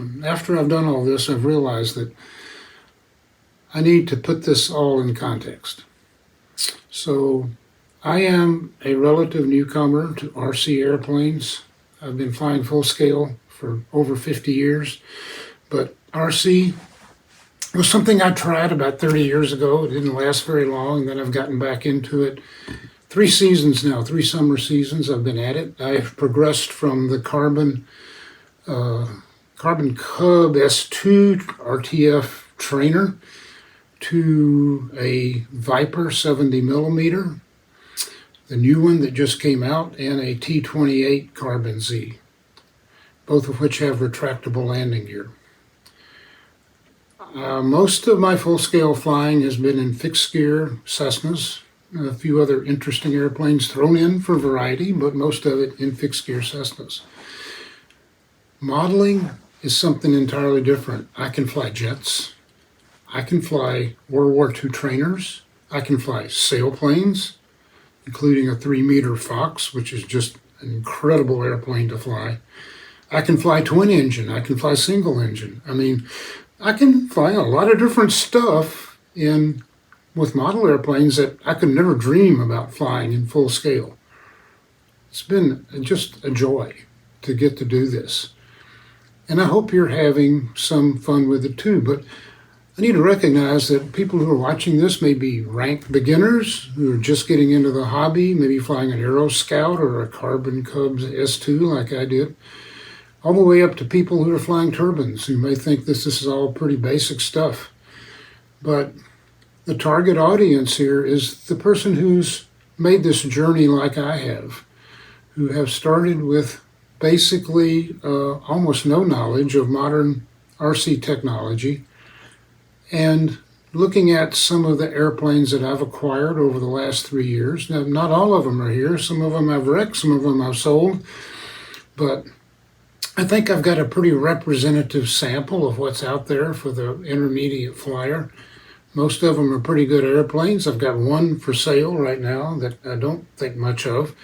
one. After I've done all this, I've realized that I need to put this all in context. So I am a relative newcomer to RC airplanes. I've been flying full scale for over 50 years, but RC was something I tried about 30 years ago. It didn't last very long, then I've gotten back into it. 3 seasons now, 3 summer seasons I've been at it. I've progressed from the Carbon Cub S2 RTF trainer to a Viper 70 millimeter, the new one that just came out, and a T28 Carbon Z, both of which have retractable landing gear. Most of my full-scale flying has been in fixed-gear Cessnas, a few other interesting airplanes thrown in for variety, but most of it in fixed-gear Cessnas. Modeling is something entirely different. I can fly jets. I can fly World War II trainers. I can fly sailplanes, including a 3-meter Fox, which is just an incredible airplane to fly. I can fly twin engine. I can fly single engine. I mean, I can fly a lot of different stuff with model airplanes that I could never dream about flying in full scale. It's been just a joy to get to do this. And I hope you're having some fun with it too. But I need to recognize that people who are watching this may be ranked beginners who are just getting into the hobby, maybe flying an Aero Scout or a Carbon Cubs S2 like I did, all the way up to people who are flying turbines who may think this is all pretty basic stuff. But the target audience here is the person who's made this journey like I have, who have started with basically almost no knowledge of modern RC technology, and looking at some of the airplanes that I've acquired over the last 3 years. Now, not all of them are here. Some of them I've wrecked, some of them I've sold, but I think I've got a pretty representative sample of what's out there for the intermediate flyer. Most of them are pretty good airplanes. I've got one for sale right now that I don't think much of,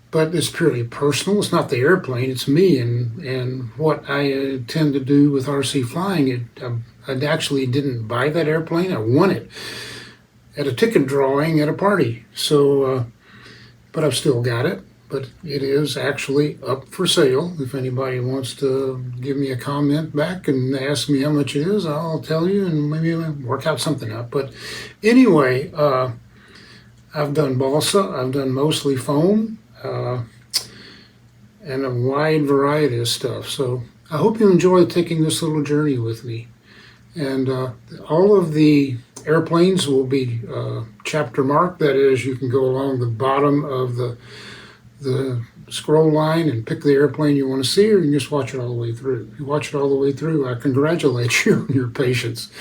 but it's purely personal. It's not the airplane, it's me and what I tend to do with RC flying. I actually didn't buy that airplane. I won it at a ticket drawing at a party. So, but I've still got it. But it is actually up for sale. If anybody wants to give me a comment back and ask me how much it is, I'll tell you and maybe we'll work out something up. But anyway, I've done balsa, I've done mostly foam, and a wide variety of stuff. So I hope you enjoy taking this little journey with me. And all of the airplanes will be chapter marked. That is, you can go along the bottom of the scroll line and pick the airplane you want to see, or you can just watch it all the way through. If you watch it all the way through, I congratulate you on your patience.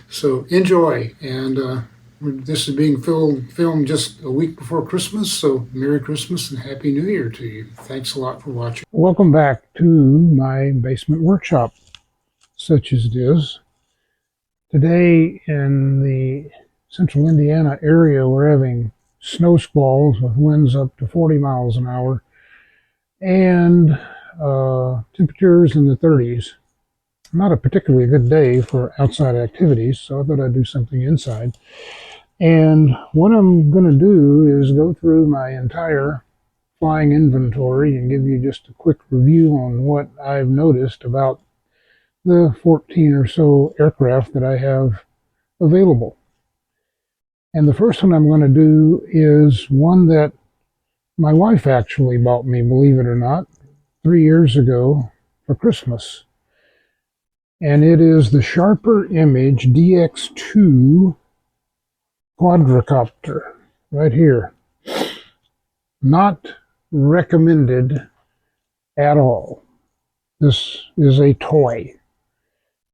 So enjoy. And this is being filmed just a week before Christmas, so Merry Christmas and Happy New Year to you. Thanks a lot for watching. Welcome back to my basement workshop, such as it is. Today in the central Indiana area, we're having snow squalls with winds up to 40 miles an hour and temperatures in the 30s. Not a particularly good day for outside activities, so I thought I'd do something inside. And what I'm going to do is go through my entire flying inventory and give you just a quick review on what I've noticed about the 14 or so aircraft that I have available. And the first one I'm going to do is one that my wife actually bought me, believe it or not, 3 years ago for Christmas. And it is the Sharper Image DX2 quadricopter right here. Not recommended at all. This is a toy.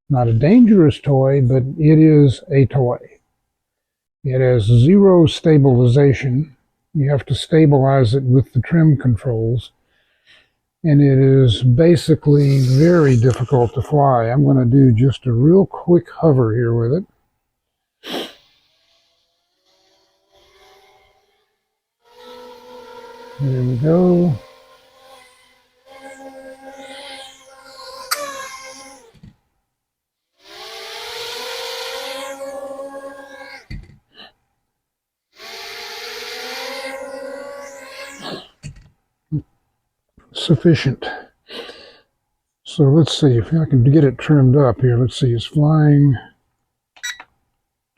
Not a dangerous toy, but it is a toy. It has zero stabilization. You have to stabilize it with the trim controls. And it is basically very difficult to fly. I'm going to do just a real quick hover here with it. There we go. sufficient. So let's see if I can get it trimmed up here. Let's see, it's flying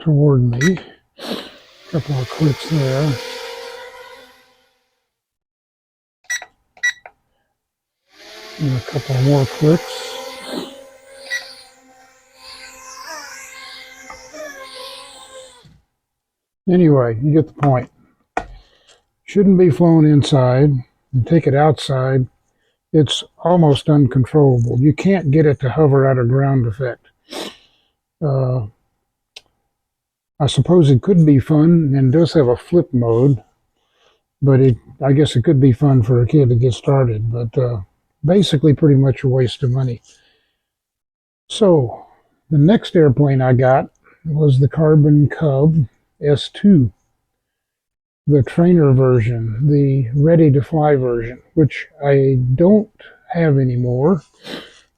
toward me. A couple of clicks there. And a couple more clicks. Anyway, you get the point. Shouldn't be flown inside. You take it outside, it's almost uncontrollable. You can't get it to hover at a ground effect. I suppose it could be fun, and does have a flip mode, but I guess it could be fun for a kid to get started, but basically pretty much a waste of money. So the next airplane I got was the Carbon Cub S2, the trainer version, the ready-to-fly version, which I don't have anymore.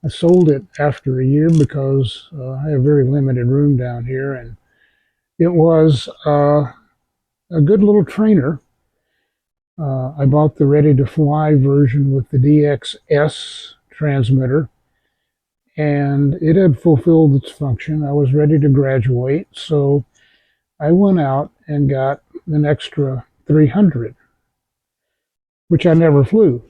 I sold it after a year because I have very limited room down here, and it was a good little trainer. I bought the ready-to-fly version with the DXS transmitter, and it had fulfilled its function. I was ready to graduate, so I went out and got an extra 300, which I never flew.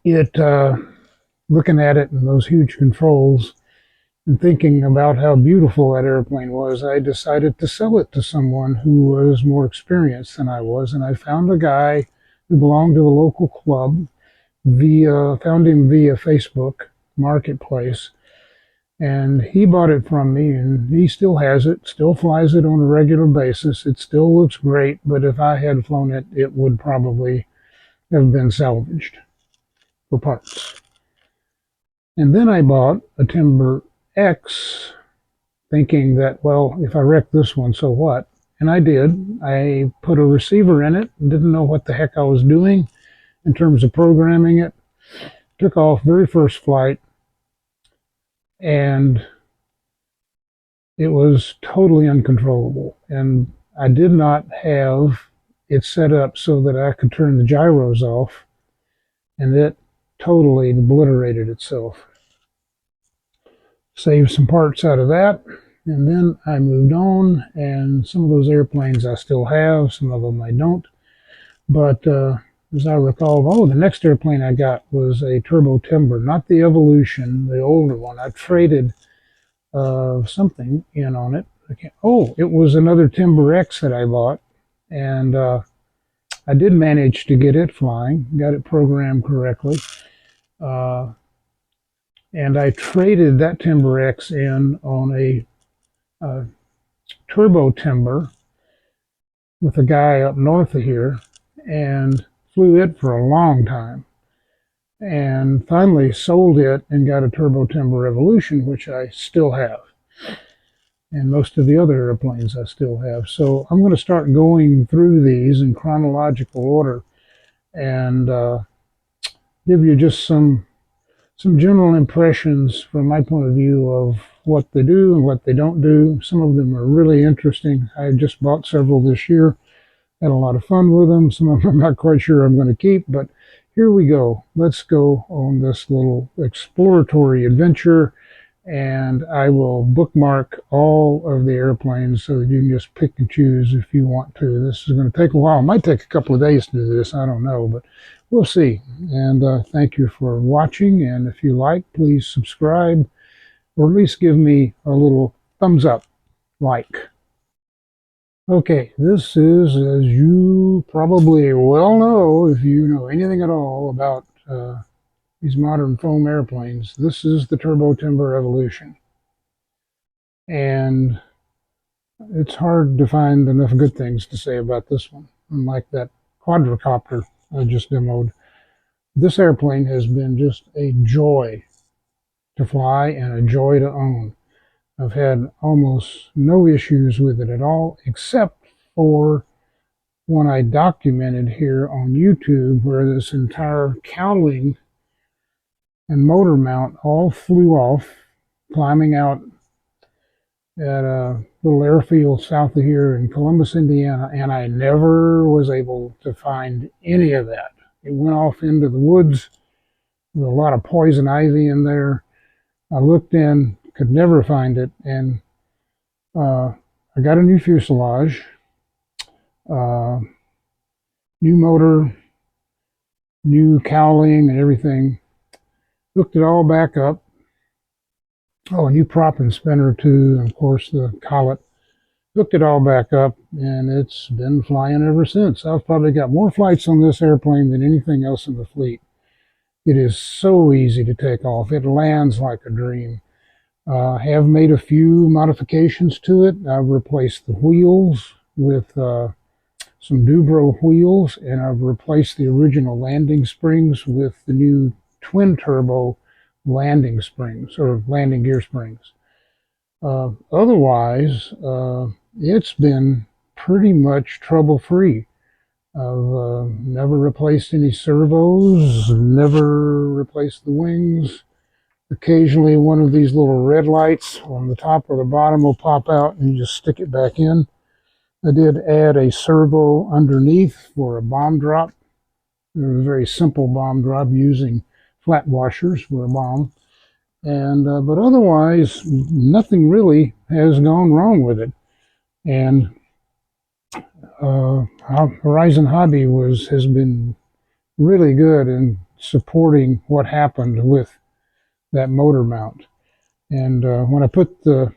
Looking at it and those huge controls and thinking about how beautiful that airplane was, I decided to sell it to someone who was more experienced than I was, and I found a guy who belonged to a local club, found him via Facebook Marketplace, and he bought it from me, and he still has it, still flies it on a regular basis. It still looks great, but if I had flown it, it would probably have been salvaged for parts. And then I bought a Timber X, thinking that, well, if I wreck this one, so what? And I did. I put a receiver in it, didn't know what the heck I was doing in terms of programming it. Took off very first flight, and it was totally uncontrollable. And I did not have it set up so that I could turn the gyros off, and it totally obliterated itself. Saved some parts out of that, and then I moved on, and some of those airplanes I still have, some of them I don't. But as I recall, the next airplane I got was a Turbo Timber, not the Evolution, the older one. I traded something in on it. It was another Timber X that I bought, and I did manage to get it flying, got it programmed correctly. And I traded that Timber X in on a Turbo Timber with a guy up north of here, and flew it for a long time. And finally sold it and got a Turbo Timber Evolution, which I still have. And most of the other airplanes I still have. So I'm going to start going through these in chronological order and give you just some general impressions from my point of view of what they do and what they don't do. Some of them are really interesting. I just bought several this year, had a lot of fun with them. Some of them I'm not quite sure I'm going to keep, but here we go. Let's go on this little exploratory adventure, and I will bookmark all of the airplanes so that you can just pick and choose if you want to. This is going to take a while. It might take a couple of days to do this. I don't know, but we'll see. And thank you for watching. And if you like, please subscribe, or at least give me a little thumbs up, like. Okay, this is, as you probably well know, if you know anything at all about these modern foam airplanes, this is the Turbo Timber Evolution. And it's hard to find enough good things to say about this one. Unlike that quadricopter I just demoed, this airplane has been just a joy to fly and a joy to own. I've had almost no issues with it at all, except for one I documented here on YouTube, where this entire cowling and motor mount all flew off, climbing out at a little airfield south of here in Columbus, Indiana, and I never was able to find any of that It went off into the woods with a lot of poison ivy in there. I looked in, could never find it, and I got a new fuselage, new motor, new cowling and everything. Hooked it all back up. Oh, a new prop and spinner too, and of course the collet. Hooked it all back up, and it's been flying ever since. I've probably got more flights on this airplane than anything else in the fleet. It is so easy to take off. It lands like a dream. Have made a few modifications to it. I've replaced the wheels with some Dubro wheels, and I've replaced the original landing springs with the new twin turbo landing springs, or landing gear springs. Otherwise, it's been pretty much trouble-free. I've never replaced any servos, never replaced the wings. Occasionally one of these little red lights on the top or the bottom will pop out and you just stick it back in. I did add a servo underneath for a bomb drop. It was a very simple bomb drop using flat washers for a bomb. And but otherwise, nothing really has gone wrong with it. And Horizon Hobby has been really good in supporting what happened with that motor mount. And when I put the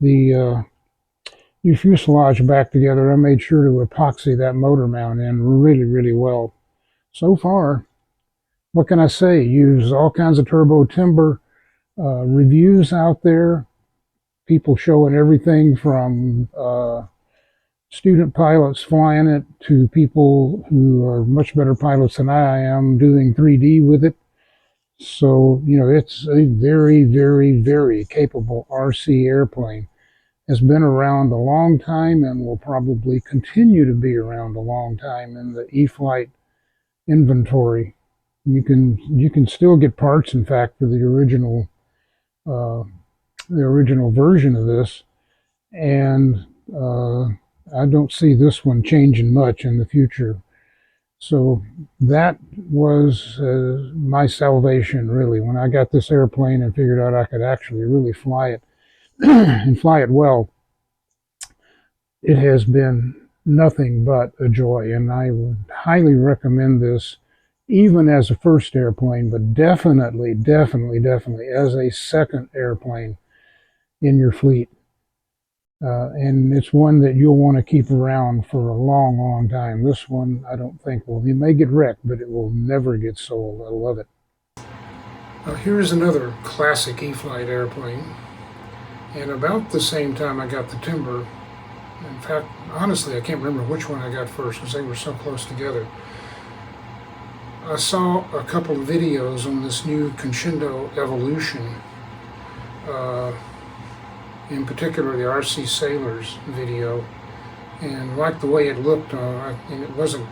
new fuselage back together, I made sure to epoxy that motor mount in really, really well. So far, what can I say? Use all kinds of turbo timber. Reviews out there, people showing everything from student pilots flying it to people who are much better pilots than I am doing 3D with it. So, you know, it's a very, very, very capable RC airplane. Has been around a long time and will probably continue to be around a long time in the E-Flite inventory. You can still get parts, in fact, for the original version of this, and I don't see this one changing much in the future. So that was my salvation, really, when I got this airplane and figured out I could actually really fly it and fly it well. It has been nothing but a joy, and I would highly recommend this even as a first airplane, but definitely, definitely, definitely as a second airplane in your fleet. And it's one that you'll want to keep around for a long, long time. This one, I don't think it may get wrecked, but it will never get sold. I love it. Here's another classic E-Flite airplane. And about the same time I got the timber, in fact, honestly, I can't remember which one I got first because they were so close together. I saw a couple of videos on this new Conscendo Evolution, in particular the RC Sailors video, and liked the way it looked. And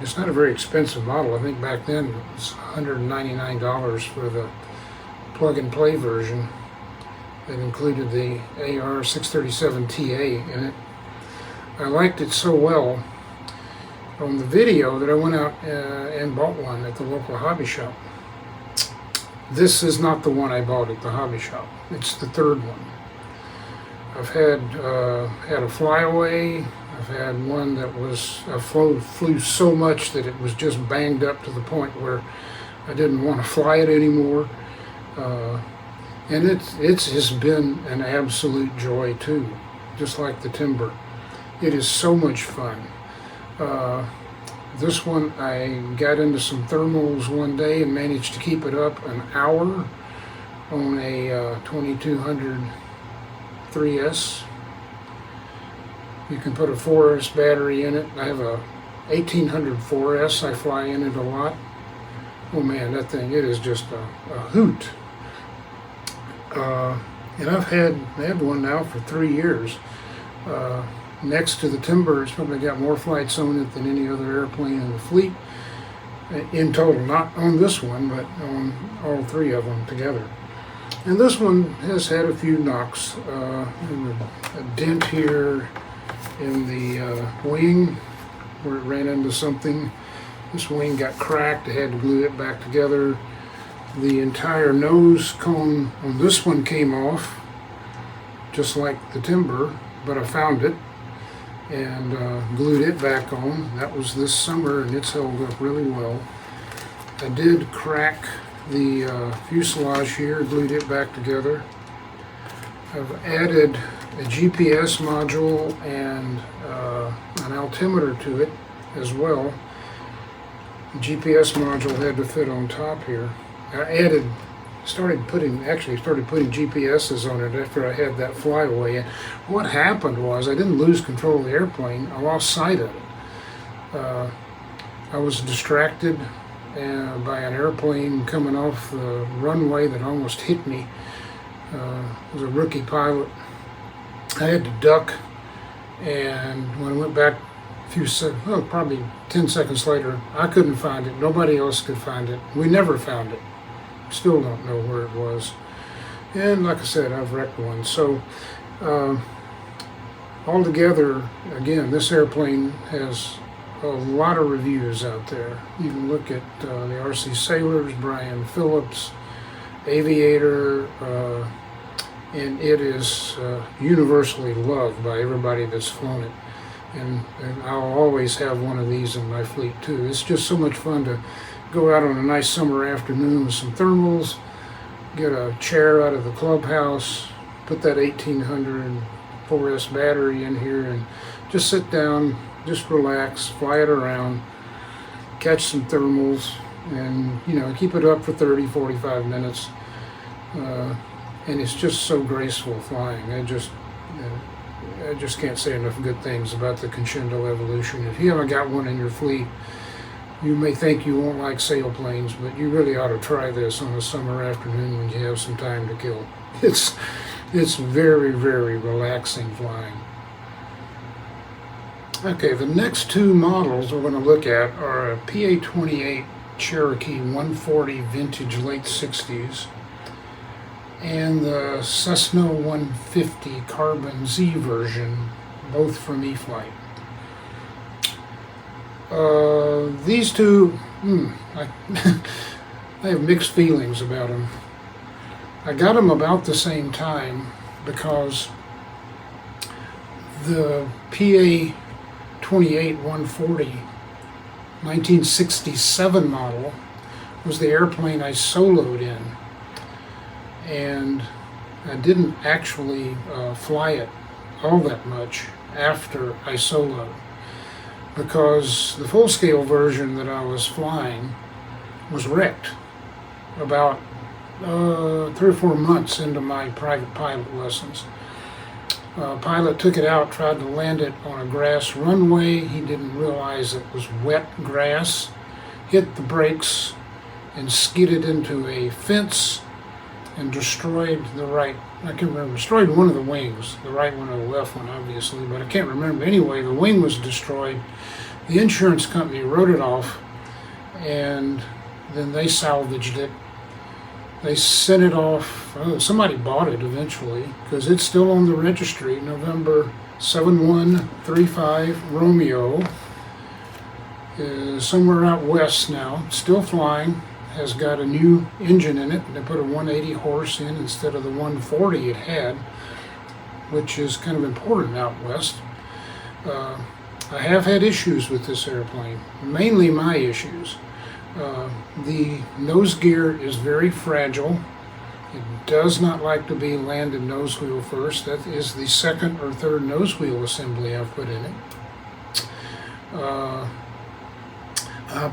it's not a very expensive model. I think back then it was $199 for the plug-and-play version that included the AR637TA in it. I liked it so well on the video that I went out and bought one at the local hobby shop. This is not the one I bought at the hobby shop. It's the third one. I've had a flyaway. I've had one that flew so much that it was just banged up to the point where I didn't want to fly it anymore. And it's just been an absolute joy too, just like the timber. It is so much fun. This one, I got into some thermals one day and managed to keep it up an hour on a 2200 3S. You can put a 4S battery in it. I have a 1800 4S. I fly in it a lot. Oh man, that thing, it is just a hoot. And I've had one now for 3 years. Next to the timber, it's probably got more flights on it than any other airplane in the fleet in total, not on this one, but on all three of them together. And this one has had a few knocks. A dent here in the wing where it ran into something, This wing got cracked. I had to glue it back together. The entire nose cone on this one came off, just like the timber, but I found it and glued it back on. That was this summer, and it's held up really well. I did crack the fuselage here, glued it back together. I've added a GPS module and an altimeter to it as well. The GPS module had to fit on top here. I started putting GPSs on it after I had that flyaway. And what happened was I didn't lose control of the airplane. I lost sight of it. I was distracted by an airplane coming off the runway that almost hit me. It was a rookie pilot. I had to duck, and when I went back probably 10 seconds later, I couldn't find it. Nobody else could find it. We never found it. Still don't know where it was. And like I said, I've wrecked one. So altogether, again, this airplane has a lot of reviews out there. You can look at the RC Sailors, Brian Phillips, Aviator, and it is universally loved by everybody that's flown it. And I'll always have one of these in my fleet too. It's just so much fun to go out on a nice summer afternoon with some thermals, get a chair out of the clubhouse, put that 1800 4S battery in here, and just sit down, just relax, fly it around, catch some thermals, and keep it up for 30-45 minutes. And it's just so graceful flying. I just can't say enough good things about the Conscendo Evolution. If you haven't got one in your fleet, you may think you won't like sailplanes, but you really ought to try this on a summer afternoon when you have some time to kill. It's very, very relaxing flying. Okay, the next two models we're going to look at are a PA-28 Cherokee 140 vintage late 60s and the Cessna 150 Carbon Z version, both from E-Flite. These two, I have mixed feelings about them. I got them about the same time because the PA-28 140 1967 model was the airplane I soloed in, and I didn't actually fly it all that much after I soloed, because the full-scale version that I was flying was wrecked about 3 or 4 months into my private pilot lessons. Pilot took it out, tried to land it on a grass runway. He didn't realize it was wet grass, hit the brakes, and skidded into a fence and destroyed destroyed one of the wings, the right one or the left one, obviously, but I can't remember. Anyway, the wing was destroyed. The insurance company wrote it off, and then they salvaged it. They sent it off. Somebody bought it eventually, because it's still on the registry. November 7135 Romeo is somewhere out west now. Still flying. Has got a new engine in it. They put a 180 horse in instead of the 140 it had, which is kind of important out west. I have had issues with this airplane, mainly my issues. The nose gear is very fragile. It does not like to be landed nose wheel first. That is the second or third nose wheel assembly I've put in it. I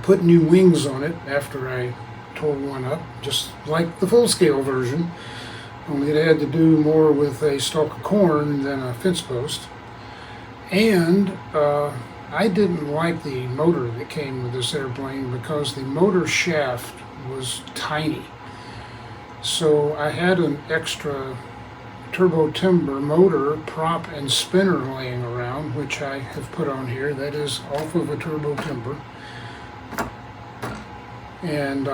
put new wings on it after I tore one up, just like the full-scale version, only it had to do more with a stalk of corn than a fence post. And I didn't like the motor that came with this airplane because the motor shaft was tiny. So I had an extra turbo timber motor, prop, and spinner laying around, which I have put on here. That is off of a turbo timber. And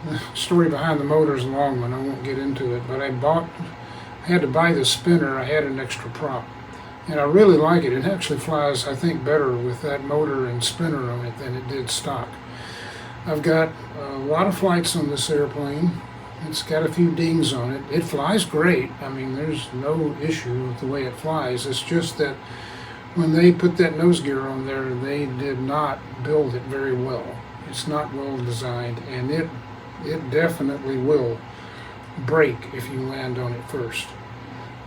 the story behind the motor is a long one. I won't get into it, but I had to buy the spinner. I had an extra prop. And I really like it. It actually flies, I think, better with that motor and spinner on it than it did stock. I've got a lot of flights on this airplane. It's got a few dings on it. It flies great. I mean, there's no issue with the way it flies. It's just that when they put that nose gear on there, they did not build it very well. It's not well designed, and it definitely will break if you land on it first.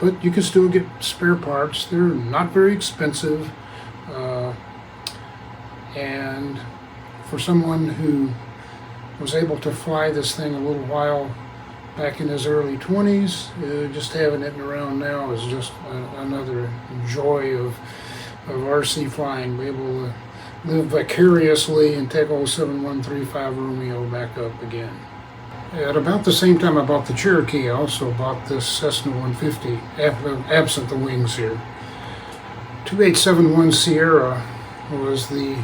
But you can still get spare parts. They're not very expensive, and for someone who was able to fly this thing a little while back in his early 20s, just having it around now is just another joy of RC flying. Be able to live vicariously and take old 7135 Romeo back up again. At about the same time I bought the Cherokee, I also bought this Cessna 150, absent the wings here. 2871 Sierra was the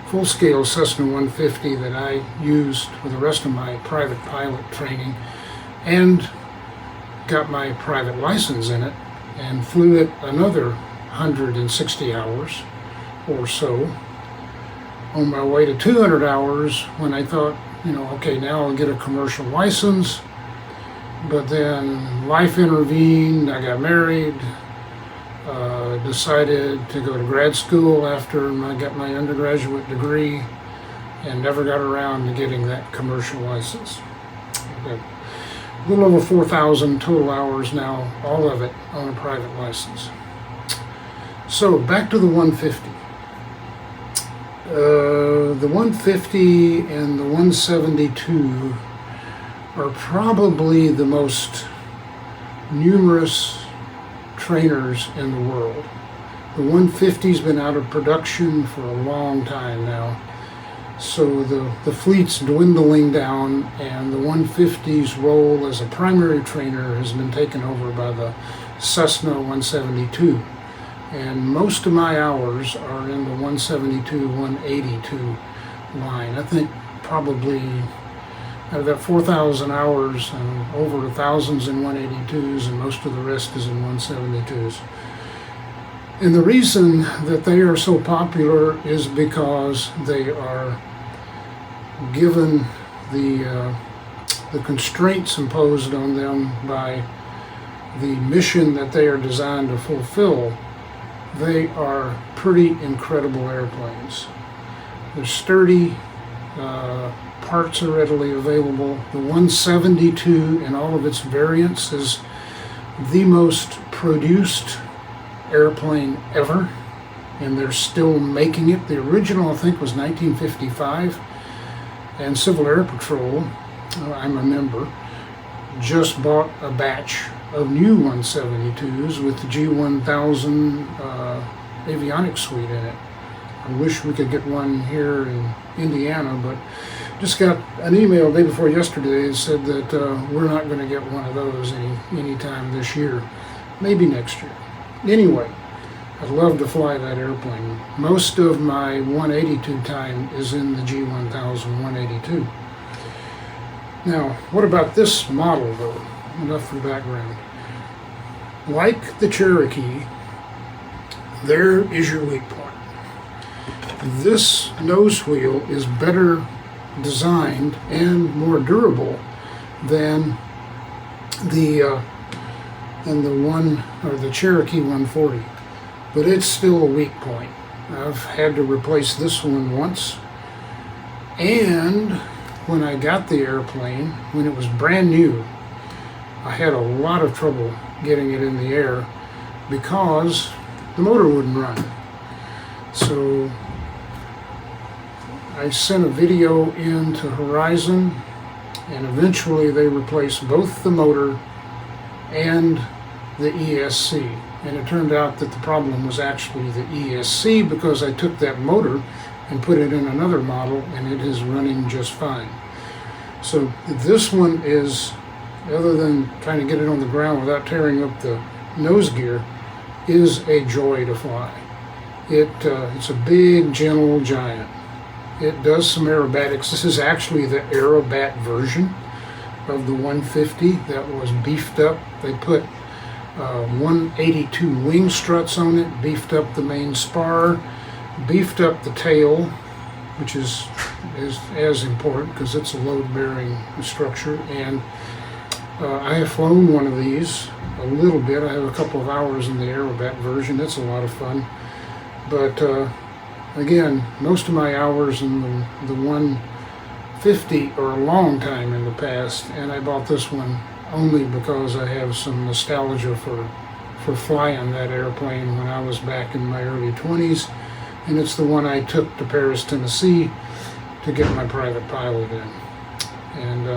full-scale Cessna 150 that I used for the rest of my private pilot training, and got my private license in it, and flew it another 160 hours or so, on my way to 200 hours when I thought, you know, okay, now I'll get a commercial license. But then life intervened, I got married, decided to go to grad school after I got my undergraduate degree, and never got around to getting that commercial license. I've got a little over 4,000 total hours now, all of it on a private license. So back to the 150. The 150 and the 172 are probably the most numerous trainers in the world. The 150's been out of production for a long time now, so the fleet's dwindling down, and the 150's role as a primary trainer has been taken over by the Cessna 172. And most of my hours are in the 172, 182 line. I think probably out of that 4,000 hours, and over 1,000's in 182s, and most of the rest is in 172s. And the reason that they are so popular is because they are given the constraints imposed on them by the mission that they are designed to fulfill. They are pretty incredible airplanes. They're sturdy, parts are readily available. The 172 in all of its variants is the most produced airplane ever, and they're still making it. The original, I think, was 1955, and Civil Air Patrol, I'm a member, just bought a batch of new 172s with the G1000 avionics suite in it. I wish we could get one here in Indiana, but just got an email the day before yesterday that said that we're not going to get one of those anytime this year, maybe next year. Anyway, I'd love to fly that airplane. Most of my 182 time is in the G1000 182. Now, what about this model though? Enough for background. Like the Cherokee, there is your weak point. This nose wheel is better designed and more durable than the Cherokee 140, but it's still a weak point. I've had to replace this one once, and when I got the airplane, when it was brand new, I had a lot of trouble getting it in the air because the motor wouldn't run. So I sent a video in to Horizon, and eventually they replaced both the motor and the ESC. And it turned out that the problem was actually the ESC, because I took that motor and put it in another model, and it is running just fine. So this one is, other than trying to get it on the ground without tearing up the nose gear, is a joy to fly. It's a big, gentle giant. It does some aerobatics. This is actually the aerobat version of the 150 that was beefed up. They put 182 wing struts on it, beefed up the main spar, beefed up the tail, which is as important because it's a load-bearing structure. And I have flown one of these a little bit. I have a couple of hours in the air with that version. It's a lot of fun. But again, most of my hours in the 150 are a long time in the past, and I bought this one only because I have some nostalgia for flying that airplane when I was back in my early 20s. And it's the one I took to Paris, Tennessee to get my private pilot in. And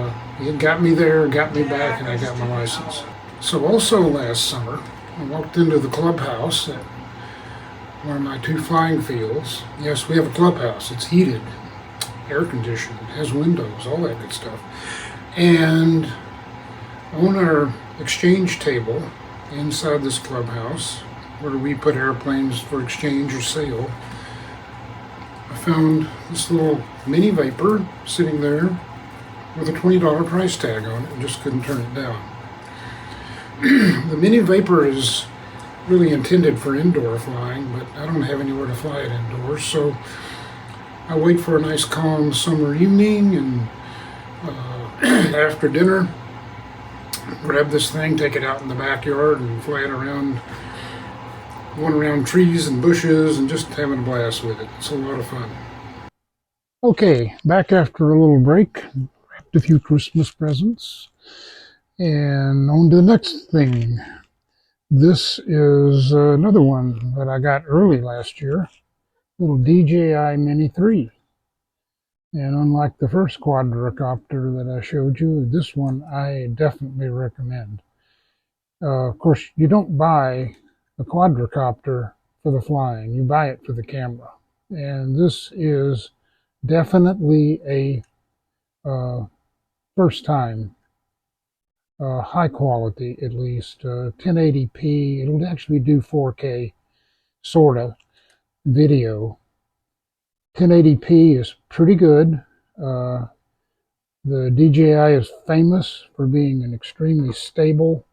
it got me there, got me back, and I got my license. So also last summer, I walked into the clubhouse at one of my 2 flying fields. Yes, we have a clubhouse. It's heated, air conditioned, has windows, all that good stuff. And on our exchange table inside this clubhouse, where we put airplanes for exchange or sale, I found this little Mini Vapor sitting there with a $20 price tag on it and just couldn't turn it down. The Mini Vapor is really intended for indoor flying, but I don't have anywhere to fly it indoors, so I wait for a nice calm summer evening, and after dinner, grab this thing, take it out in the backyard and fly it around, going around trees and bushes and just having a blast with it. It's a lot of fun. Okay, back after a little break, wrapped a few Christmas presents, and on to the next thing. This is another one that I got early last year, little DJI Mini 3. And unlike the first quadricopter that I showed you, this one I definitely recommend. Of course, you don't buy a quadricopter for the flying, you buy it for the camera. And this is definitely a first time, high quality at least, 1080p. It'll actually do 4K sort of video. 1080p is pretty good. The DJI is famous for being an extremely stable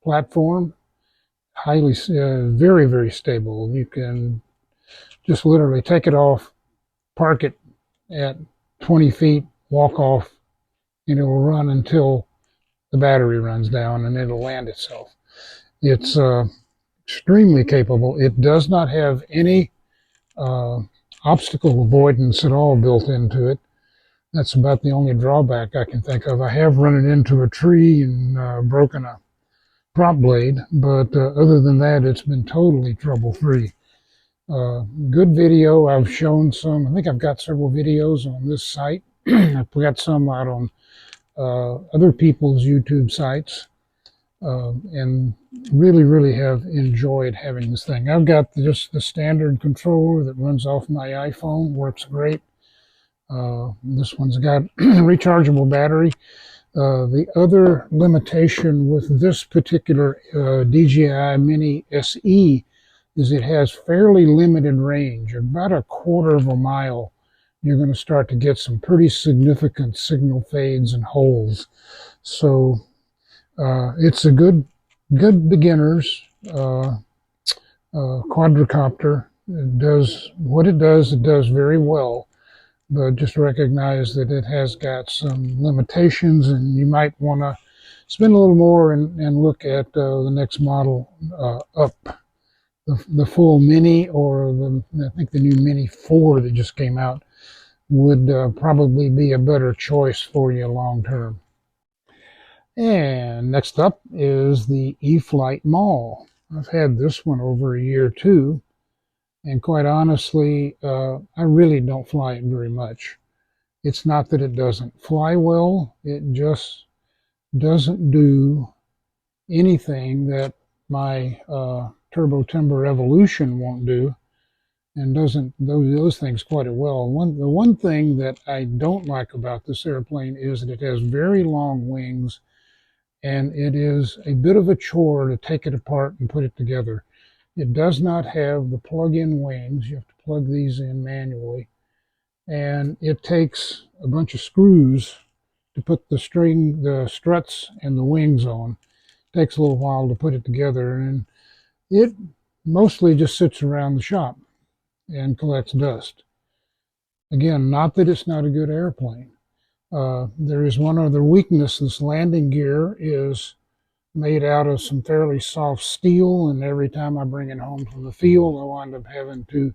platform, highly, very, very stable. You can just literally take it off, park it at 20 feet, walk off, and it will run until the battery runs down and it'll land itself. It's extremely capable. It does not have any obstacle avoidance at all built into it. That's about the only drawback I can think of. I have run it into a tree and broken a prop blade, but other than that, it's been totally trouble-free. Good video. I've shown some. I think I've got several videos on this site. I've got some out on other people's YouTube sites, and really have enjoyed having this thing. I've got just the standard controller that runs off my iPhone, works great. This one's got rechargeable battery. The other limitation with this particular DJI Mini SE is it has fairly limited range. About a quarter of a mile, you're going to start to get some pretty significant signal fades and holes. So it's a good beginner's quadricopter. It does what it does very well. But just recognize that it has got some limitations, and you might want to spend a little more and look at the next model up. The full Mini, or I think the new Mini 4 that just came out, would probably be a better choice for you long term. And next up is the E-Flite Maule. I've had this one over a year too. And quite honestly, I really don't fly it very much. It's not that it doesn't fly well, it just doesn't do anything that my Turbo Timber Evolution won't do, and doesn't those things quite well. The one thing that I don't like about this airplane is that it has very long wings, and it is a bit of a chore to take it apart and put it together. It does not have the plug-in wings. You have to plug these in manually. And it takes a bunch of screws to put the struts and the wings on. takes a little while to put it together, and it mostly just sits around the shop and collects dust. Again, not that it's not a good airplane. There is one other weakness. This landing gear is made out of some fairly soft steel, and every time I bring it home from the field, I wind up having to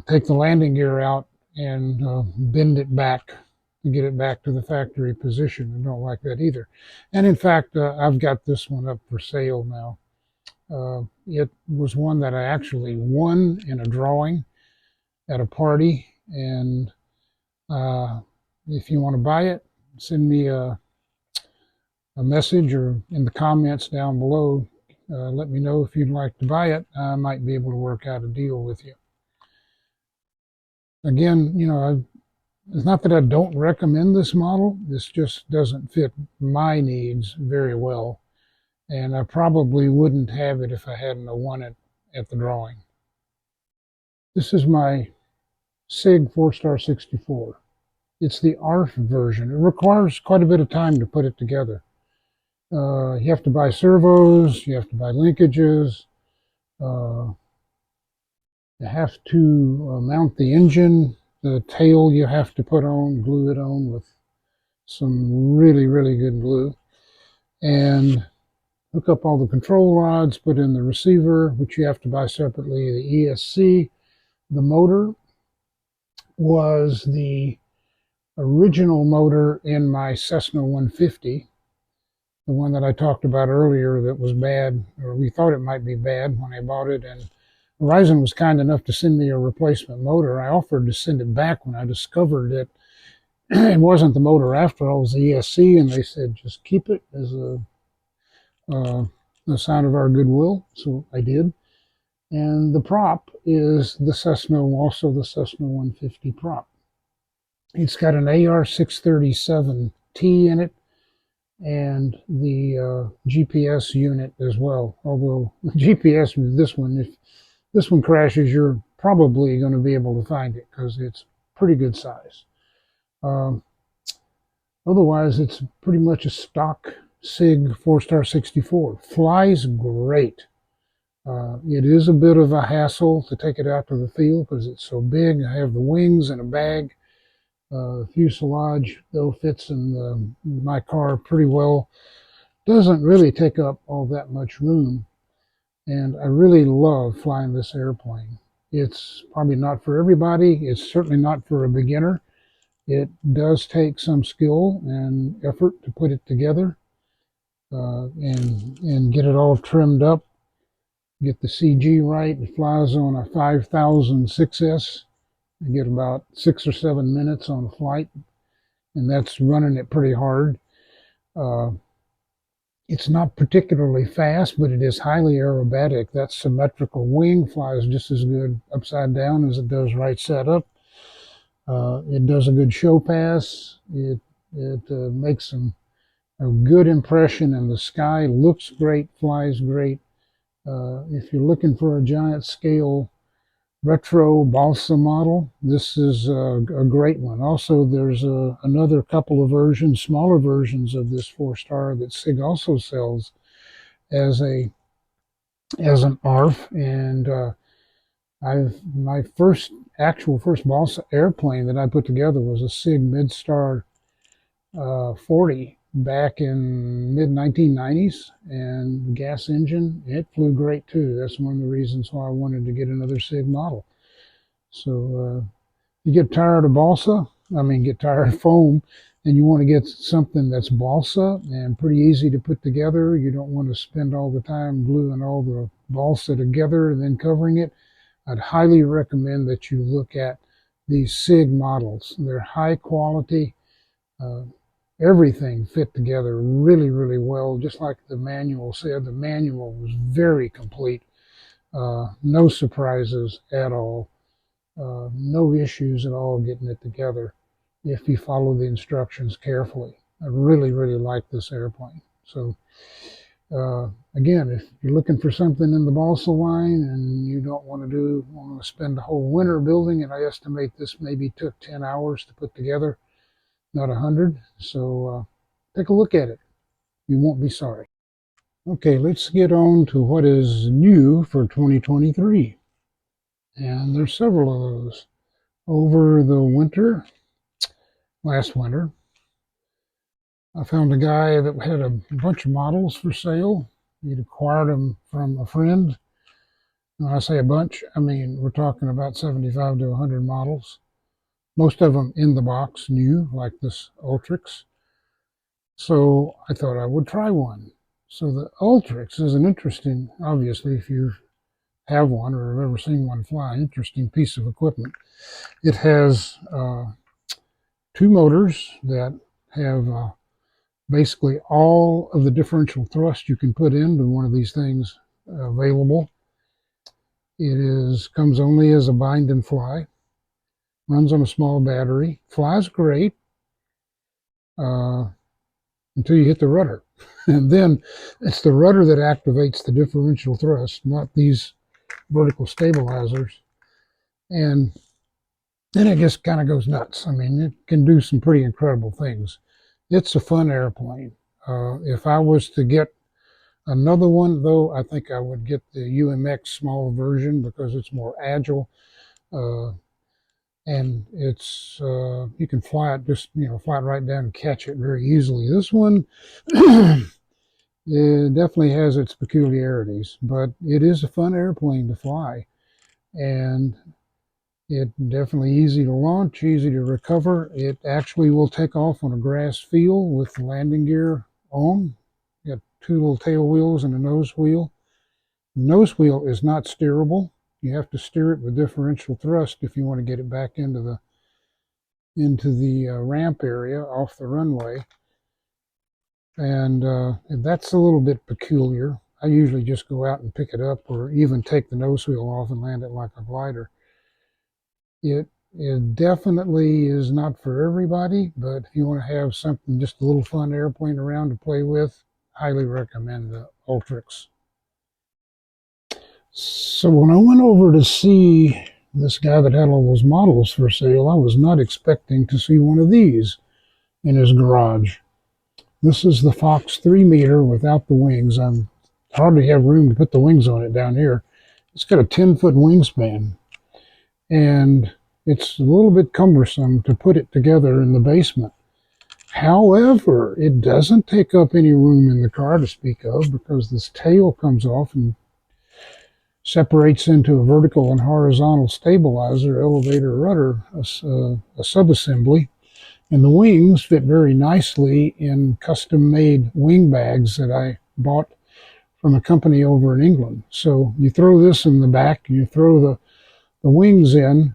take the landing gear out and bend it back to get it back to the factory position. I don't like that either. And in fact, I've got this one up for sale now. It was one that I actually won in a drawing at a party, and if you want to buy it, send me a message or in the comments down below. Let me know if you'd like to buy it. I might be able to work out a deal with you. Again, you know, it's not that I don't recommend this model. This just doesn't fit my needs very well. And I probably wouldn't have it if I hadn't won it at the drawing. This is my SIG 4-Star 64. It's the ARF version. It requires quite a bit of time to put it together. You have to buy servos, you have to buy linkages, you have to mount the engine, the tail you have to put on, glue it on with some really, really good glue, and hook up all the control rods, put in the receiver, which you have to buy separately, the ESC. The motor was the original motor in my Cessna 150, the one that I talked about earlier that was bad, or we thought it might be bad when I bought it, and Verizon was kind enough to send me a replacement motor. I offered to send it back when I discovered it. It wasn't the motor after all, it was the ESC, and they said just keep it as a sign of our goodwill, so I did. And the prop is the Cessna, also the Cessna 150 prop. It's got an AR637T in it, and the GPS unit as well. Although GPS with this one, if this one crashes, you're probably going to be able to find it because it's pretty good size. Otherwise, it's pretty much a stock SIG 4-Star 64. Flies great. It is a bit of a hassle to take it out to the field because it's so big. I have the wings in a bag. Fuselage, though, fits in my car pretty well. Doesn't really take up all that much room. And I really love flying this airplane. It's probably not for everybody. It's certainly not for a beginner. It does take some skill and effort to put it together and get it all trimmed up. Get the CG right. It flies on a 5000 6S. I get about 6 or 7 minutes on a flight, and that's running it pretty hard. It's not particularly fast, but it is highly aerobatic. That symmetrical wing flies just as good upside down as it does right side up. It does a good show pass. It makes a good impression in the sky. Looks great, flies great. If you're looking for a giant scale retro balsa model, this is a great one. Also, there's another couple of versions, smaller versions of this 4-Star that SIG also sells as an ARF, and my first balsa airplane that I put together was a SIG Midstar 40 back in mid 1990s, and gas engine. It flew great too. That's one of the reasons why I wanted to get another SIG model. So you get tired of get tired of foam, and you want to get something that's balsa and pretty easy to put together. You don't want to spend all the time gluing all the balsa together and then covering it. I'd highly recommend that you look at these SIG models. They're high quality. Everything fit together really, really well, just like the manual said. The manual was very complete. No surprises at all. No issues at all getting it together if you follow the instructions carefully. I really, really like this airplane. So, again, if you're looking for something in the balsa line and you don't want to spend the whole winter building, and I estimate this maybe took 10 hours to put together, not 100. So take a look at it. You won't be sorry. Okay, let's get on to what is new for 2023. And there's several of those. Over the winter, last winter, I found a guy that had a bunch of models for sale. He'd acquired them from a friend. When I say a bunch, I mean we're talking about 75 to 100 models. Most of them in the box, new, like this Ultrix. So I thought I would try one. So the Ultrix is an interesting, obviously, if you have one or have ever seen one fly, interesting piece of equipment. It has two motors that have basically all of the differential thrust you can put into one of these things available. It comes only as a bind and fly, runs on a small battery, flies great until you hit the rudder. And then it's the rudder that activates the differential thrust, not these vertical stabilizers. And then it just kind of goes nuts. I mean, it can do some pretty incredible things. It's a fun airplane. If I was to get another one, though, I think I would get the UMX small version because it's more agile. And it's you can fly it, just fly it right down and catch it very easily. This one it definitely has its peculiarities, but it is a fun airplane to fly, and it's definitely easy to launch, easy to recover. It actually will take off on a grass field with the landing gear on. You got two little tail wheels and a nose wheel. The nose wheel is not steerable. You have to steer it with differential thrust if you want to get it back into the ramp area off the runway. And that's a little bit peculiar. I usually just go out and pick it up or even take the nose wheel off and land it like a glider. It definitely is not for everybody, but if you want to have something, just a little fun airplane around to play with, highly recommend the Ultrix. So when I went over to see this guy that had all those models for sale, I was not expecting to see one of these in his garage. This is the Fox 3 meter without the wings. I hardly have room to put the wings on it down here. It's got a 10-foot wingspan, and it's a little bit cumbersome to put it together in the basement. However, it doesn't take up any room in the car to speak of because this tail comes off and separates into a vertical and horizontal stabilizer, elevator, rudder, a subassembly. And the wings fit very nicely in custom-made wing bags that I bought from a company over in England. So you throw this in the back, and you throw the wings in,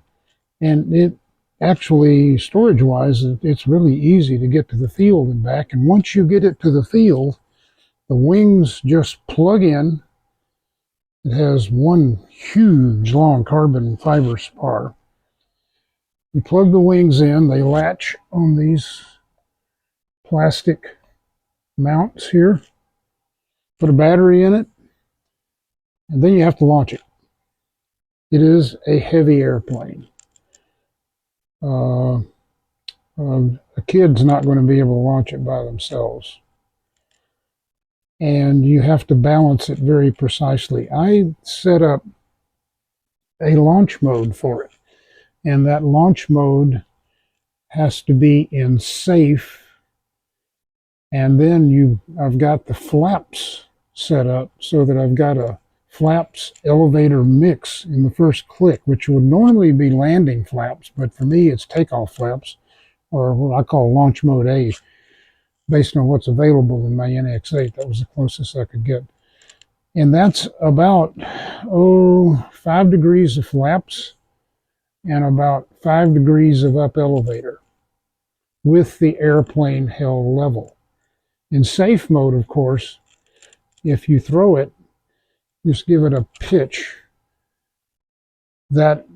and it actually, storage-wise, it's really easy to get to the field and back. And once you get it to the field, the wings just plug in. It has one huge, long carbon fiber spar. You plug the wings in, they latch on these plastic mounts here, put a battery in it, and then you have to launch it. It is a heavy airplane. A kid's not going to be able to launch it by themselves. And you have to balance it very precisely. I set up a launch mode for it, and that launch mode has to be in safe. And then I've got the flaps set up so that I've got a flaps elevator mix in the first click, which would normally be landing flaps, but for me it's takeoff flaps, or what I call launch mode A, based on what's available in my NX8. That was the closest I could get. And that's about 5 degrees of flaps and about 5 degrees of up elevator with the airplane held level. In safe mode, of course, if you throw it, just give it a pitch. That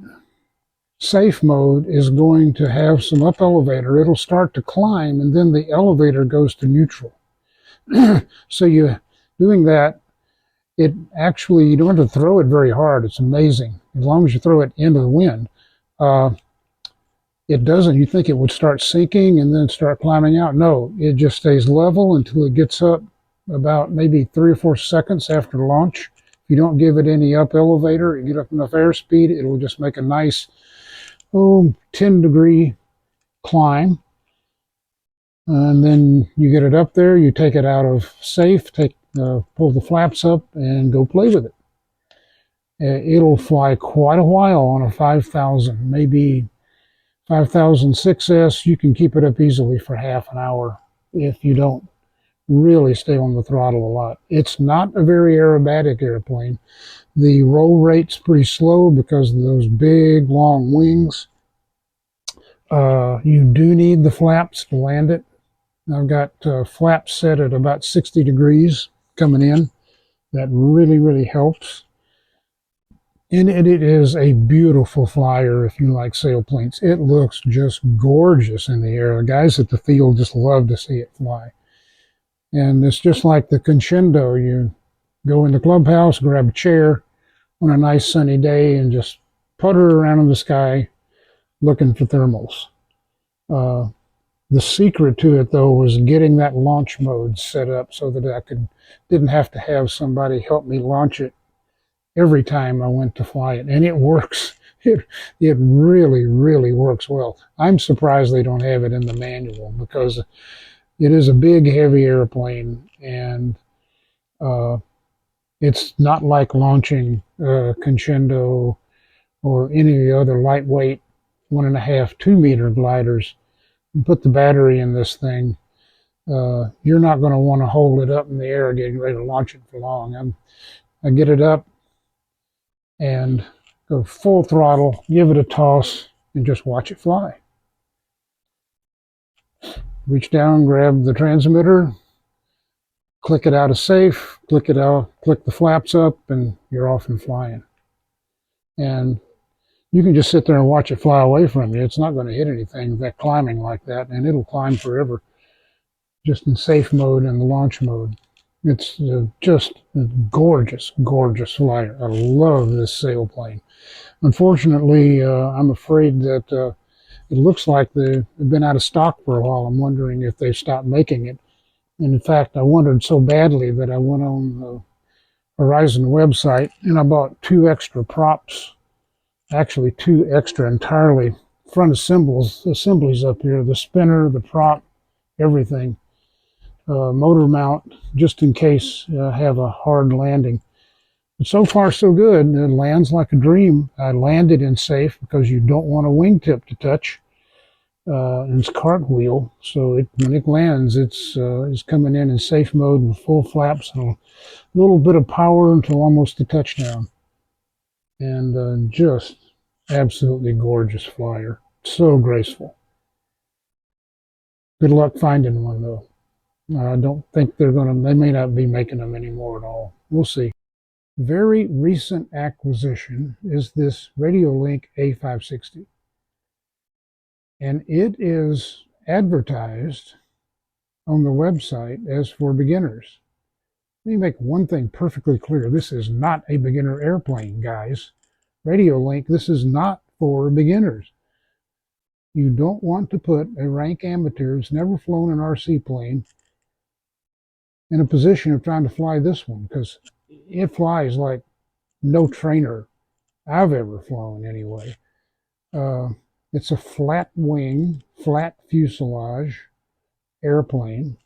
safe mode is going to have some up elevator. It'll start to climb, and then the elevator goes to neutral. So you doing that, it actually, you don't have to throw it very hard. It's amazing. As long as you throw it into the wind, it doesn't. You think it would start sinking and then start climbing out. No, it just stays level until it gets up about maybe 3 or 4 seconds after launch. If you don't give it any up elevator, you get up enough airspeed, it'll just make a nice 10-degree climb. And then you get it up there, you take it out of safe, pull the flaps up, and go play with it. It'll fly quite a while on a 5000, maybe 5006S. You can keep it up easily for half an hour if you don't really stay on the throttle a lot. It's not a very aerobatic airplane. The roll rate's pretty slow because of those big, long wings. You do need the flaps to land it. I've got flaps set at about 60 degrees coming in. That really, really helps. And it is a beautiful flyer if you like sailplanes. It looks just gorgeous in the air. The guys at the field just love to see it fly. And it's just like the Conscendo. You go in the clubhouse, grab a chair on a nice sunny day, and just putter around in the sky looking for thermals. The secret to it, though, was getting that launch mode set up so that I didn't have to have somebody help me launch it every time I went to fly it. And it works. It really, really works well. I'm surprised they don't have it in the manual because it is a big, heavy airplane, and it's not like launching Conscendo or any of the other lightweight 1.5, 2 meter gliders. You put the battery in this thing, you're not going to want to hold it up in the air getting ready to launch it for long. I get it up and go full throttle, give it a toss, and just watch it fly. Reach down, grab the transmitter, click it out of safe, click it out, click the flaps up, and you're off and flying. And you can just sit there and watch it fly away from you. It's not going to hit anything that climbing like that, and it'll climb forever, just in safe mode and the launch mode. It's just a gorgeous, gorgeous flyer. I love this sailplane. Unfortunately, I'm afraid that it looks like they've been out of stock for a while. I'm wondering if they've stopped making it. And in fact, I wondered so badly that I went on the Horizon website and I bought 2 extra props. Actually, 2 extra entirely front assemblies up here, the spinner, the prop, everything. Motor mount, just in case I have a hard landing. But so far, so good. It lands like a dream. I landed in safe because you don't want a wingtip to touch. And it's cartwheel, so when it lands, it's coming in safe mode with full flaps and a little bit of power until almost a touchdown. And just absolutely gorgeous flyer. So graceful. Good luck finding one, though. I don't think they may not be making them anymore at all. We'll see. Very recent acquisition is this RadioLink A560. And it is advertised on the website as for beginners. Let me make one thing perfectly clear. This is not a beginner airplane, guys. RadioLink, this is not for beginners. You don't want to put a rank amateur who's never flown an RC plane in a position of trying to fly this one, because it flies like no trainer I've ever flown anyway. It's a flat wing, flat fuselage airplane.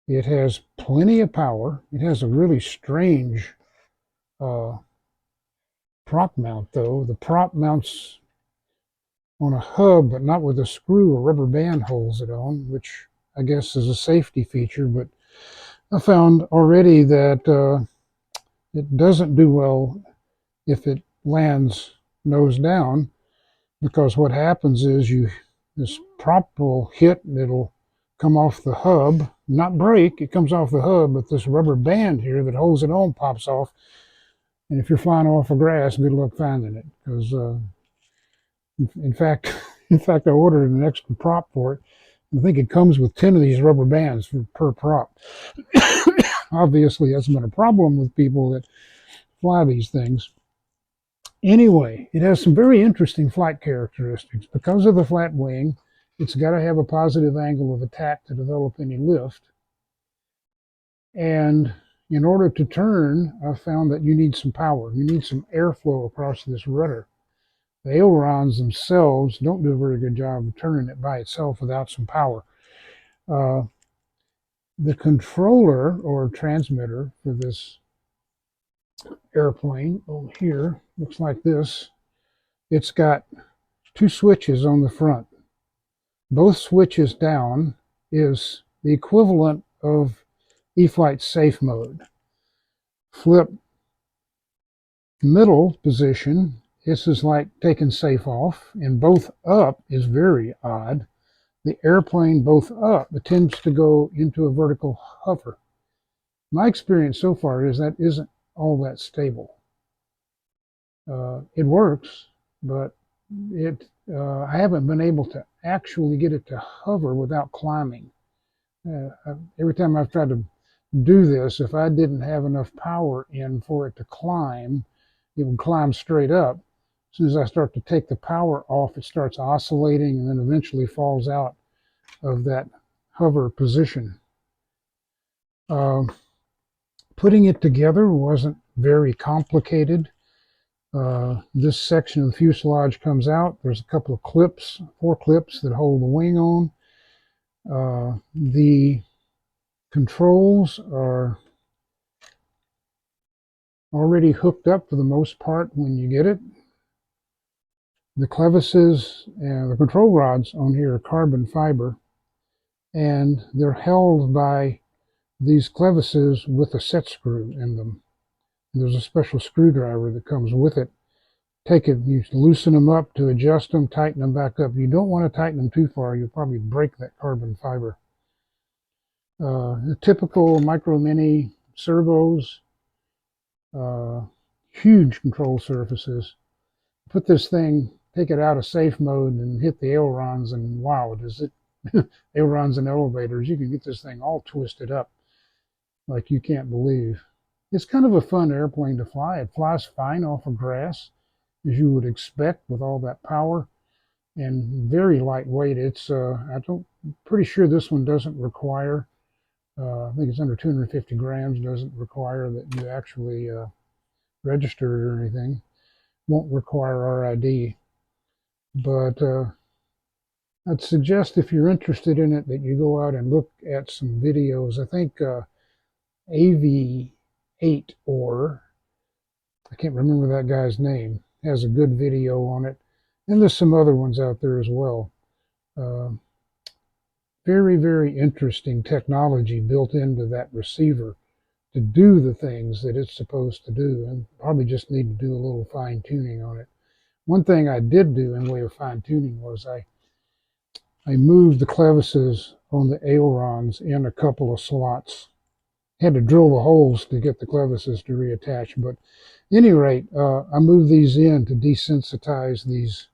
It has plenty of power. It has a really strange prop mount, though. The prop mounts on a hub, but not with a screw or rubber band holds it on, which I guess is a safety feature. But I found already that it doesn't do well if it lands nose down, because what happens is this prop will hit and it'll come off the hub, not break, it comes off the hub, but this rubber band here that holds it on pops off. And if you're flying off of grass, good luck finding it, because in fact, I ordered an extra prop for it. I think it comes with 10 of these rubber bands per prop. Obviously, that's been a problem with people that fly these things. Anyway, it has some very interesting flight characteristics. Because of the flat wing, it's got to have a positive angle of attack to develop any lift. And in order to turn, I found that you need some power. You need some airflow across this rudder. The ailerons themselves don't do a very good job of turning it by itself without some power. The controller or transmitter for this airplane over here looks like this. It's got two switches on the front. Both switches down is the equivalent of E-Flite safe mode. Flip middle position, this is like taking safe off, and both up is very odd. The airplane both up tends to go into a vertical hover. My experience so far is that isn't all that stable. It works, but I haven't been able to actually get it to hover without climbing. Every time I've tried to do this, if I didn't have enough power in for it to climb, it would climb straight up. As soon as I start to take the power off, it starts oscillating and then eventually falls out of that hover position. Putting it together wasn't very complicated. This section of the fuselage comes out. There's a couple of clips, 4 clips that hold the wing on. The controls are already hooked up for the most part when you get it. The clevises and the control rods on here are carbon fiber, and they're held by these clevises with a set screw in them. There's a special screwdriver that comes with it. Take it, you loosen them up to adjust them, tighten them back up. You don't want to tighten them too far. You'll probably break that carbon fiber. The typical micro mini servos, huge control surfaces. Put this thing, take it out of safe mode and hit the ailerons, and wow, does it ailerons and elevators, you can get this thing all twisted up like you can't believe. It's kind of a fun airplane to fly. It flies fine off of grass, as you would expect with all that power, and very lightweight. It's pretty sure this one doesn't require, I think it's under 250 grams, doesn't require that you actually register it or anything. Won't require RID, but I'd suggest if you're interested in it that you go out and look at some videos. I think AV8 or I can't remember that guy's name, has a good video on it, and there's some other ones out there as well. Very, very interesting technology built into that receiver to do the things that it's supposed to do, and probably just need to do a little fine tuning on it. One thing I did do in way of fine tuning was I moved the clevises on the ailerons in a couple of slots. Had to drill the holes to get the clevises to reattach, but at any rate, I moved these in to desensitize these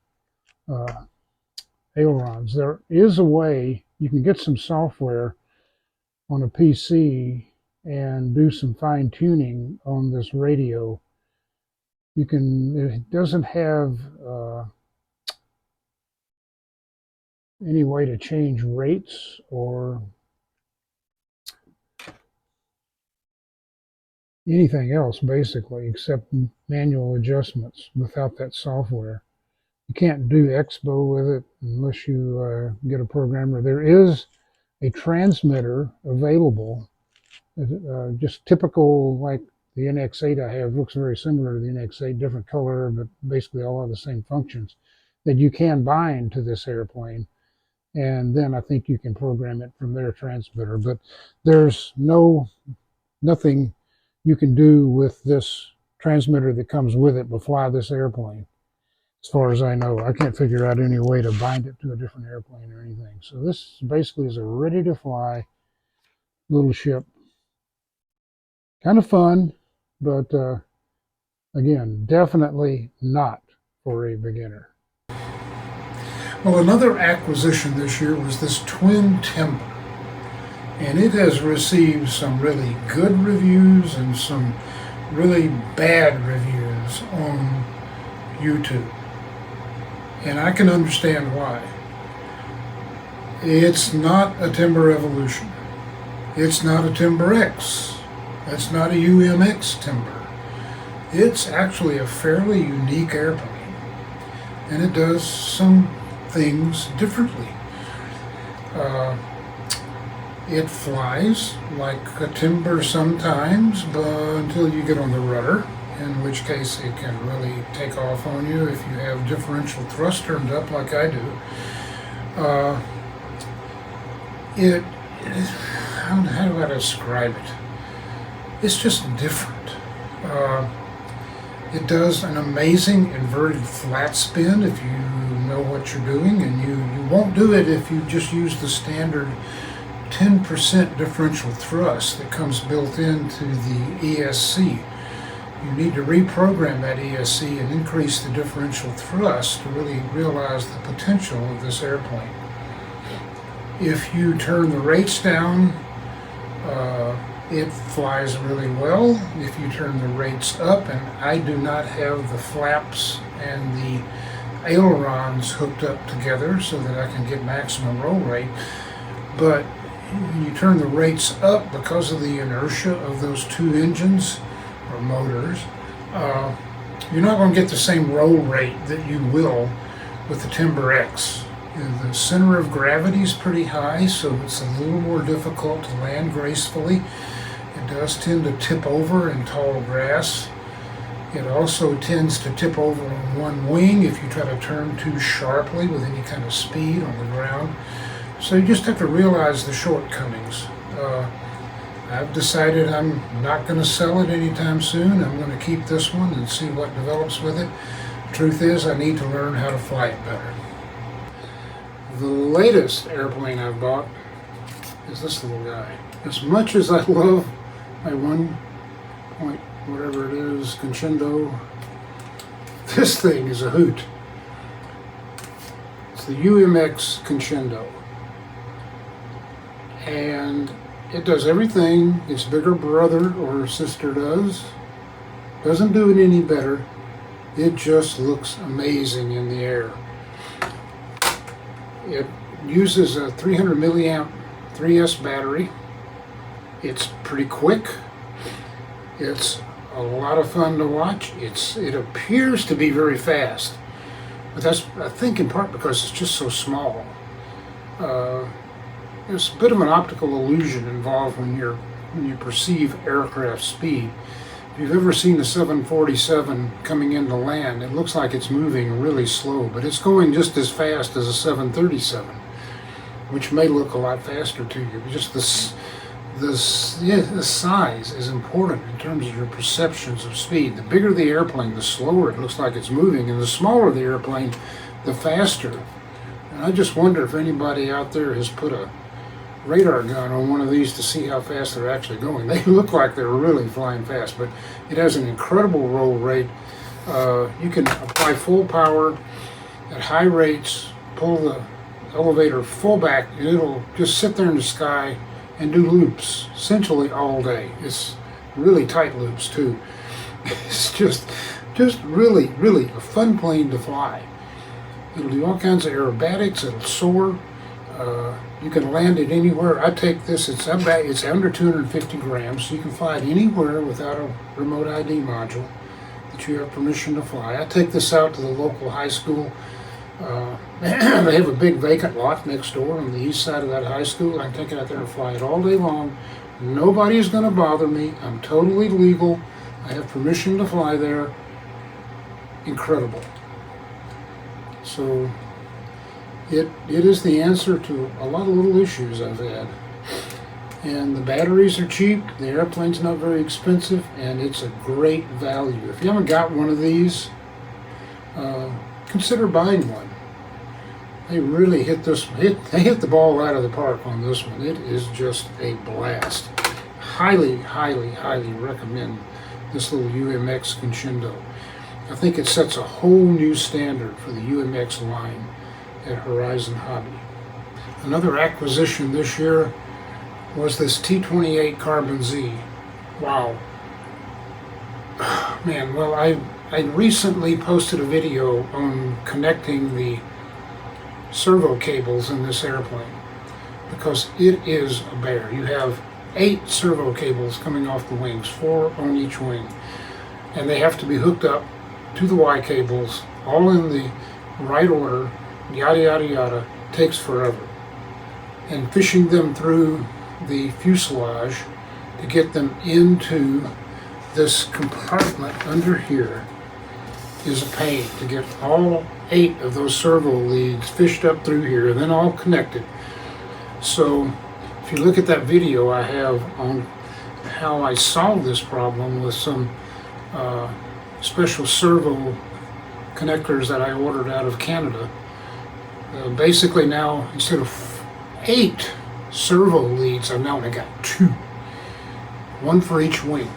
ailerons. There is a way you can get some software on a PC and do some fine tuning on this radio. You can, it doesn't have any way to change rates or anything else basically except manual adjustments without that software. You can't do Expo with it unless you get a programmer. There is a transmitter available, just typical like the NX8 I have. Looks very similar to the NX8, different color, but basically all have the same functions that you can bind to this airplane. And then I think you can program it from their transmitter. But there's nothing you can do with this transmitter that comes with it but fly this airplane. As far as I know, I can't figure out any way to bind it to a different airplane or anything. So this basically is a ready-to-fly little ship. Kind of fun, but again, definitely not for a beginner. Well, another acquisition this year was this twin timber, and it has received some really good reviews and some really bad reviews on YouTube. And I can understand why. It's not a timber evolution. It's not a Timber X. That's not a UMX Timber. It's actually a fairly unique airplane, and it does some things differently. It flies like a Timber sometimes, but until you get on the rudder, in which case it can really take off on you if you have differential thrust turned up like I do. How do I describe it? It's just different. It does an amazing inverted flat spin if you know what you're doing, and you won't do it if you just use the standard 10% differential thrust that comes built into the ESC. You need to reprogram that ESC and increase the differential thrust to really realize the potential of this airplane. If you turn the rates down, it flies really well. If you turn the rates up, and I do not have the flaps and the ailerons hooked up together so that I can get maximum roll rate, but when you turn the rates up because of the inertia of those two engines or motors, you're not going to get the same roll rate that you will with the Timber X. The center of gravity is pretty high, so it's a little more difficult to land gracefully. It does tend to tip over in tall grass. It also tends to tip over on one wing if you try to turn too sharply with any kind of speed on the ground. So you just have to realize the shortcomings. I've decided I'm not going to sell it anytime soon. I'm going to keep this one and see what develops with it. The truth is, I need to learn how to fly it better. The latest airplane I've bought is this little guy. As much as I love my 1 point whatever it is, Conscendo, this thing is a hoot. It's the UMX Conscendo. And it does everything its bigger brother or sister does. Doesn't do it any better. It just looks amazing in the air. It uses a 300 milliamp 3S battery. It's pretty quick. It's a lot of fun to watch. It appears to be very fast, but that's, I think, in part because it's just so small. There's a bit of an optical illusion involved when you perceive aircraft speed. If you've ever seen a 747 coming into land, it looks like it's moving really slow, but it's going just as fast as a 737, which may look a lot faster to you. Just the size is important in terms of your perceptions of speed. The bigger the airplane, the slower it looks like it's moving, and the smaller the airplane, the faster. And I just wonder if anybody out there has put a radar gun on one of these to see how fast they're actually going. They look like they're really flying fast, but it has an incredible roll rate. You can apply full power at high rates, pull the elevator full back, and it'll just sit there in the sky and do loops essentially all day. It's really tight loops too. It's just really a fun plane to fly. It'll do all kinds of aerobatics. It'll soar. You can land it anywhere. I take this, it's under 250 grams, so you can fly it anywhere without a remote ID module that you have permission to fly. I take this out to the local high school. They have a big vacant lot next door on the east side of that high school. I can take it out there and fly it all day long. Nobody is going to bother me. I'm totally legal. I have permission to fly there. Incredible. So it is the answer to a lot of little issues I've had. And the batteries are cheap, the airplane's not very expensive, and it's a great value. If you haven't got one of these, consider buying one. They really hit the ball out of the park on this one. It is just a blast. Highly recommend this little UMX Conscendo. I think it sets a whole new standard for the UMX line at Horizon Hobby. Another acquisition this year was this T28 Carbon Z. Wow. Man, well, I recently posted a video on connecting the servo cables in this airplane because it is a bear. You have 8 servo cables coming off the wings, 4 on each wing. And they have to be hooked up to the Y cables, all in the right order, yada yada yada, takes forever. And fishing them through the fuselage to get them into this compartment under here is a pain, to get all 8 of those servo leads fished up through here and then all connected. So if you look at that video I have on how I solved this problem with some special servo connectors that I ordered out of Canada, basically now instead of 8 servo leads, I've now only got 2, 1 for each wing.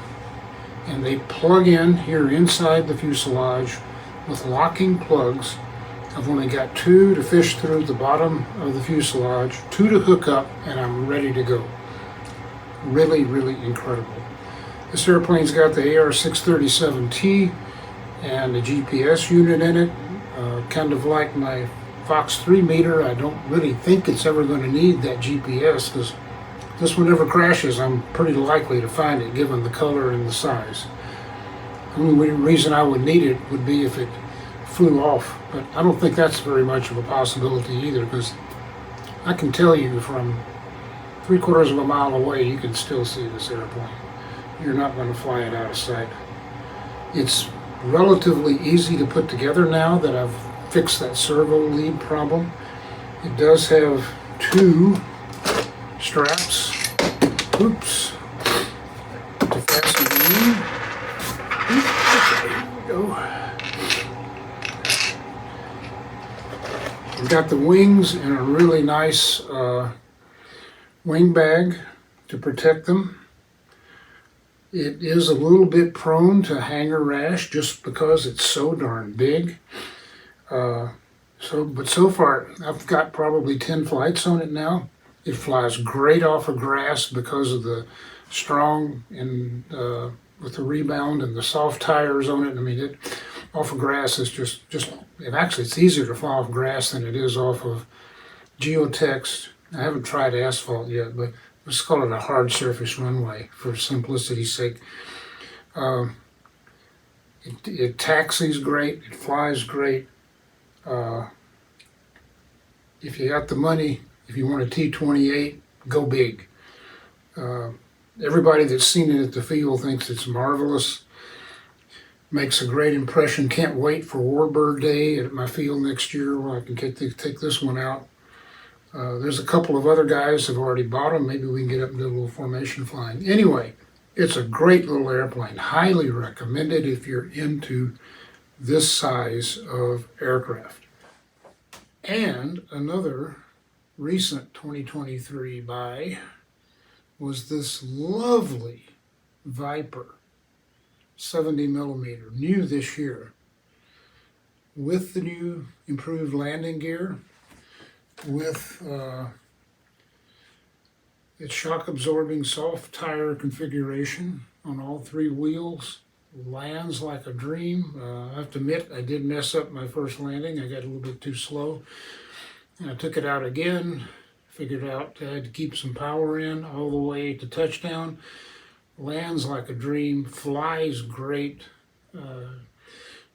And they plug in here inside the fuselage with locking plugs. I've only got 2 to fish through the bottom of the fuselage, 2 to hook up, and I'm ready to go. Really, really incredible. This airplane's got the AR-637T and a GPS unit in it, kind of like my Fox 3 meter. I don't really think it's ever going to need that GPS, because this one never crashes. I'm pretty likely to find it given the color and the size. The only reason I would need it would be if it flew off, but I don't think that's very much of a possibility either, because I can tell you from 3/4 of a mile away you can still see this airplane. You're not going to fly it out of sight. It's relatively easy to put together now that I've fixed that servo lead problem. It does have 2 straps, oops, to fasten the lead. Okay, here we go. I've got the wings in a really nice wing bag to protect them. It is a little bit prone to hanger rash just because it's so darn big. But so far I've got probably 10 flights on it now. It flies great off of grass because of the strong and with the rebound and the soft tires on it. I mean, it off of grass is just and actually it's easier to fly off grass than it is off of geotext. I haven't tried asphalt yet, but let's call it a hard surface runway for simplicity's sake. It taxis great, it flies great. If you got the money, if you want a T28, go big. Everybody that's seen it at the field thinks it's marvelous. Makes a great impression. Can't wait for Warbird Day at my field next year where I can take this one out. There's a couple of other guys who've already bought them. Maybe we can get up and do a little formation flying. Anyway, it's a great little airplane. Highly recommended if you're into this size of aircraft. And another recent 2023 buy was this lovely Viper 70mm, new this year, with the new improved landing gear, with its shock absorbing soft tire configuration on all 3 wheels. Lands like a dream. I have to admit I did mess up my first landing. I got a little bit too slow, and I took it out again. Figured out I had to keep some power in all the way to touchdown. Lands like a dream, flies great,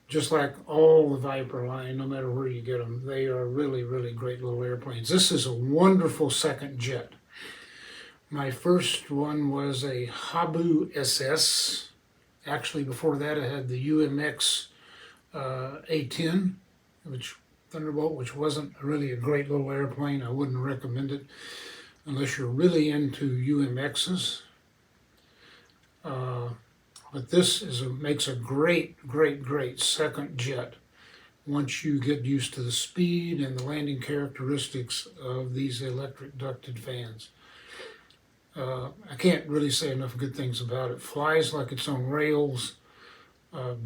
just like all the Viper line, no matter where you get them. They are really, really great little airplanes. This is a wonderful second jet. My first one was a Habu SS. Actually, before that I had the UMX A10, Thunderbolt, which wasn't really a great little airplane. I wouldn't recommend it unless you're really into UMXs. But this makes a great second jet once you get used to the speed and the landing characteristics of these electric ducted fans. I can't really say enough good things about it. Flies like it's on rails.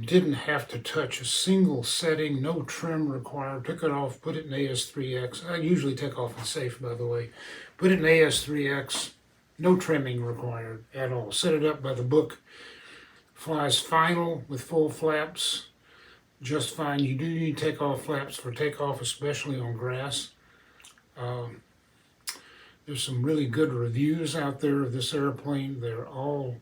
Didn't have to touch a single setting, no trim required. Took it off, put it in AS3X. I usually take off in safe, by the way. Put it in AS3X, no trimming required at all. Set it up by the book. Flies final with full flaps, just fine. You do need takeoff flaps for takeoff, especially on grass. There's some really good reviews out there of this airplane. They're all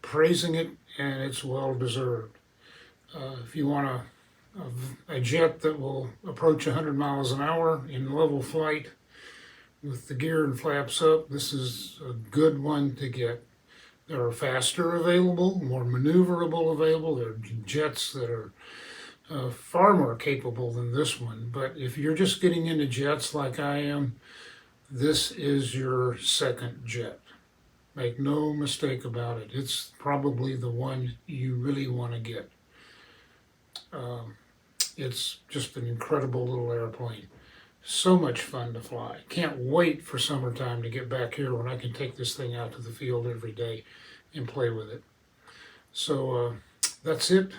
praising it, and it's well deserved. If you want a jet that will approach 100 miles an hour in level flight with the gear and flaps up, this is a good one to get. There are faster available, more maneuverable available. There are jets that are far more capable than this one. But if you're just getting into jets like I am, this is your second jet. Make no mistake about it. It's probably the one you really want to get. It's just an incredible little airplane. So much fun to fly. Can't wait for summertime to get back here when I can take this thing out to the field every day and play with it. So that's it.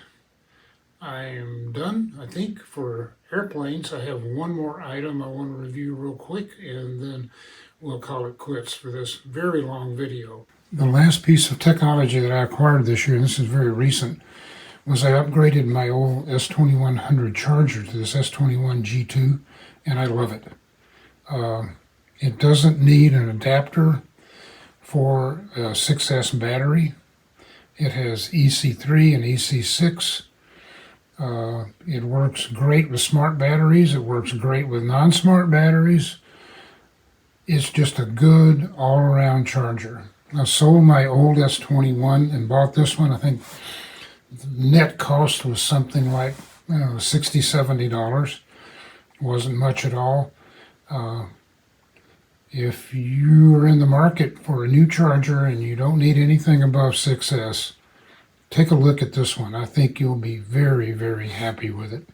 I am done, I think, for airplanes. I have one more item I want to review real quick, and then we'll call it quits for this very long video. The last piece of technology that I acquired this year, and this is very recent, was I upgraded my old S2100 charger to this S21 G2, and I love it. It doesn't need an adapter for a 6S battery. It has EC3 and EC6. It works great with smart batteries. It works great with non-smart batteries. It's just a good all-around charger. I sold my old S21 and bought this one. I think the net cost was something like $60, $70. It wasn't much at all. If you are in the market for a new charger and you don't need anything above 6S, take a look at this one. I think you'll be very, very happy with it.